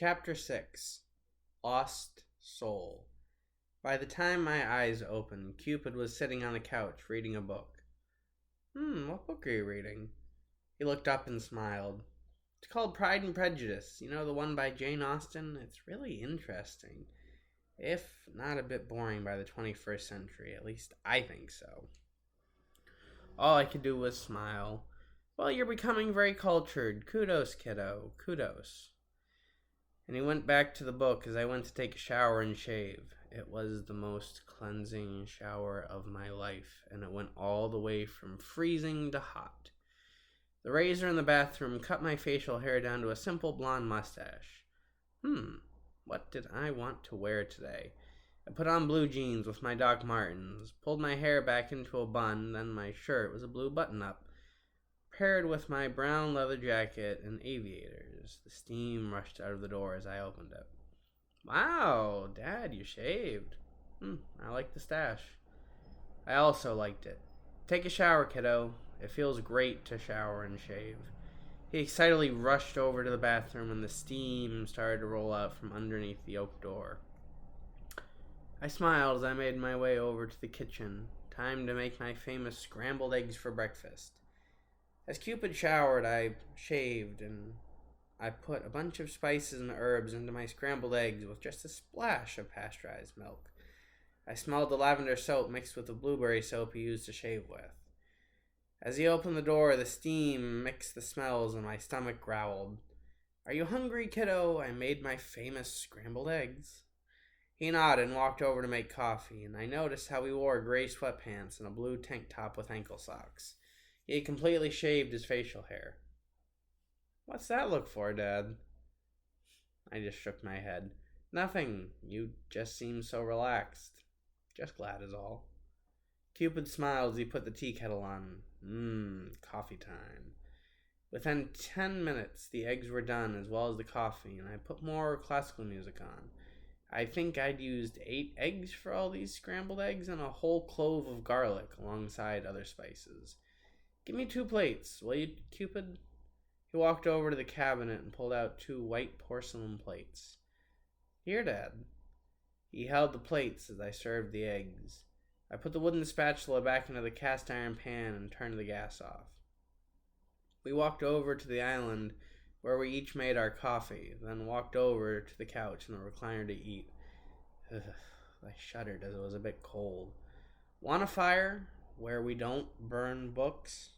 Chapter 6 Lost Soul. By the time my eyes opened, Cupid was sitting on the couch reading a book. What book are you reading? He looked up and smiled. It's called Pride and Prejudice. You know, the one by Jane Austen? It's really interesting. If not a bit boring by the 21st century. At least I think so. All I could do was smile. Well, you're becoming very cultured. Kudos, kiddo. Kudos. And he went back to the book as I went to take a shower and shave. It was the most cleansing shower of my life, and it went all the way from freezing to hot. The razor in the bathroom cut my facial hair down to a simple blonde mustache. What did I want to wear today? I put on blue jeans with my Doc Martens, pulled my hair back into a bun, then my shirt was a blue button-up, paired with my brown leather jacket and aviators. The steam rushed out of the door as I opened it. Wow, Dad, you shaved. I like the stash. I also liked it. Take a shower, kiddo. It feels great to shower and shave. He excitedly rushed over to the bathroom and the steam started to roll out from underneath the oak door. I smiled as I made my way over to the kitchen. Time to make my famous scrambled eggs for breakfast. As Cupid showered, I shaved and I put a bunch of spices and herbs into my scrambled eggs with just a splash of pasteurized milk. I smelled the lavender soap mixed with the blueberry soap he used to shave with. As he opened the door, the steam mixed the smells and my stomach growled. Are you hungry, kiddo? I made my famous scrambled eggs. He nodded and walked over to make coffee, and I noticed how he wore gray sweatpants and a blue tank top with ankle socks. He had completely shaved his facial hair. What's that look for, Dad? I just shook my head. Nothing. You just seem so relaxed. Just glad is all. Cupid smiled as he put the tea kettle on. Coffee time. Within 10 minutes, the eggs were done as well as the coffee, and I put more classical music on. I think I'd used 8 eggs for all these scrambled eggs and a whole clove of garlic alongside other spices. Give me 2 plates, will you, Cupid? He walked over to the cabinet and pulled out 2 white porcelain plates. Here, Dad. He held the plates as I served the eggs. I put the wooden spatula back into the cast iron pan and turned the gas off. We walked over to the island where we each made our coffee, then walked over to the couch and the recliner to eat. I shuddered as it was a bit cold. Want a fire where we don't burn books?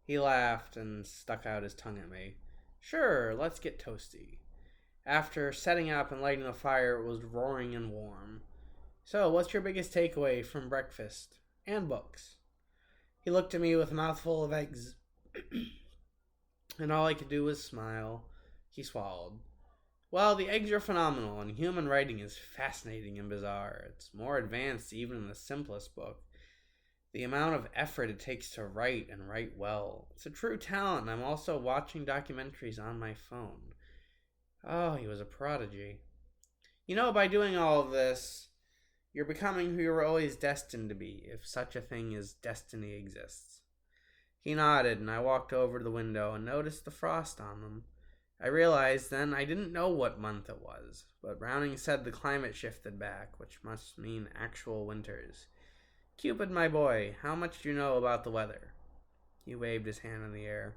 He laughed and stuck out his tongue at me. Sure, let's get toasty. After setting up and lighting the fire, it was roaring and warm. So, what's your biggest takeaway from breakfast and books? He looked at me with a mouthful of eggs, and all I could do was smile. He swallowed. Well, the eggs are phenomenal, and human writing is fascinating and bizarre. It's more advanced even in the simplest book. The amount of effort it takes to write and write well. It's a true talent, and I'm also watching documentaries on my phone. Oh, he was a prodigy. You know, by doing all of this, you're becoming who you were always destined to be, if such a thing as destiny exists. He nodded, and I walked over to the window and noticed the frost on them. I realized then I didn't know what month it was, but Browning said the climate shifted back, which must mean actual winters. Cupid, my boy, how much do you know about the weather? He waved his hand in the air.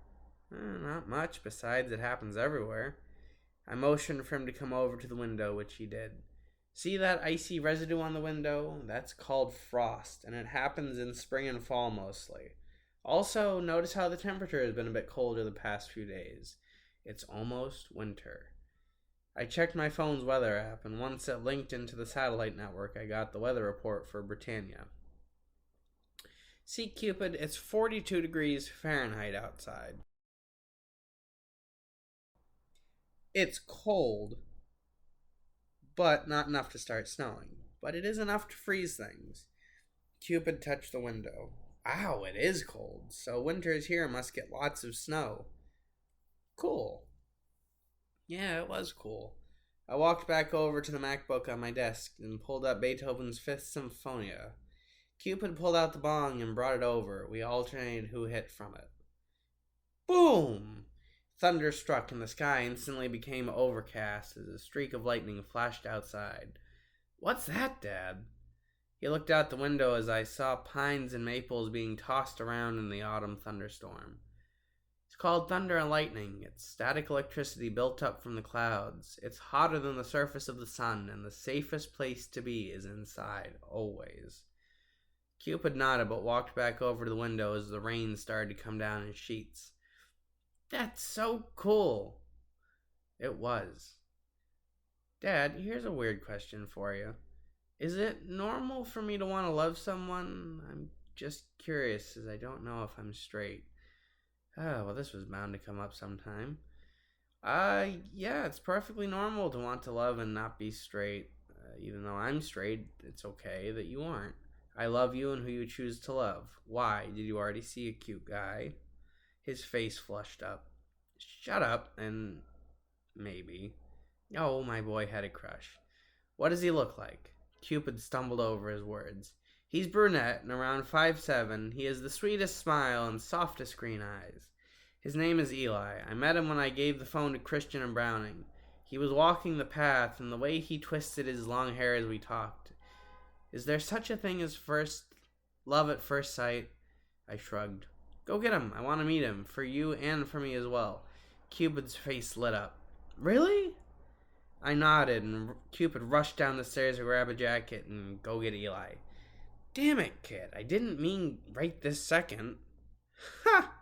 Not much, besides it happens everywhere. I motioned for him to come over to the window, which he did. See that icy residue on the window? That's called frost, and it happens in spring and fall mostly. Also, notice how the temperature has been a bit colder the past few days. It's almost winter. I checked my phone's weather app, and once it linked into the satellite network, I got the weather report for Britannia. See, Cupid, it's 42 degrees Fahrenheit outside. It's cold, but not enough to start snowing. But it is enough to freeze things. Cupid touched the window. Wow, it is cold, so winters here must get lots of snow. Cool. Yeah, it was cool. I walked back over to the MacBook on my desk and pulled up Beethoven's Fifth Symphonia. Cupid pulled out the bong and brought it over. We alternated who hit from it. Boom! Thunder struck, and the sky instantly became overcast as a streak of lightning flashed outside. "What's that, Dad?" He looked out the window as I saw pines and maples being tossed around in the autumn thunderstorm. "It's called thunder and lightning. It's static electricity built up from the clouds. It's hotter than the surface of the sun, and the safest place to be is inside, always." Cupid nodded but walked back over to the window as the rain started to come down in sheets. "That's so cool." It was. "Dad, here's a weird question for you. Is it normal for me to want to love someone? I'm just curious, as I don't know if I'm straight." Oh, well, this was bound to come up sometime. Yeah, it's perfectly normal to want to love and not be straight. Even though I'm straight, it's okay that you aren't. I love you and who you choose to love. Why? Did you already see a cute guy? His face flushed up. "Shut up, and maybe." Oh, my boy had a crush. "What does he look like?" Cupid stumbled over his words. "He's brunette and around 5'7". He has the sweetest smile and softest green eyes. His name is Eli. I met him when I gave the phone to Christian and Browning. He was walking the path, and the way he twisted his long hair as we talked. Is there such a thing as love at first sight?" I shrugged. "Go get him. I want to meet him, for you and for me as well." Cupid's face lit up. "Really?" I nodded, and Cupid rushed down the stairs to grab a jacket and go get Eli. "Damn it, kid. I didn't mean right this second." "Ha!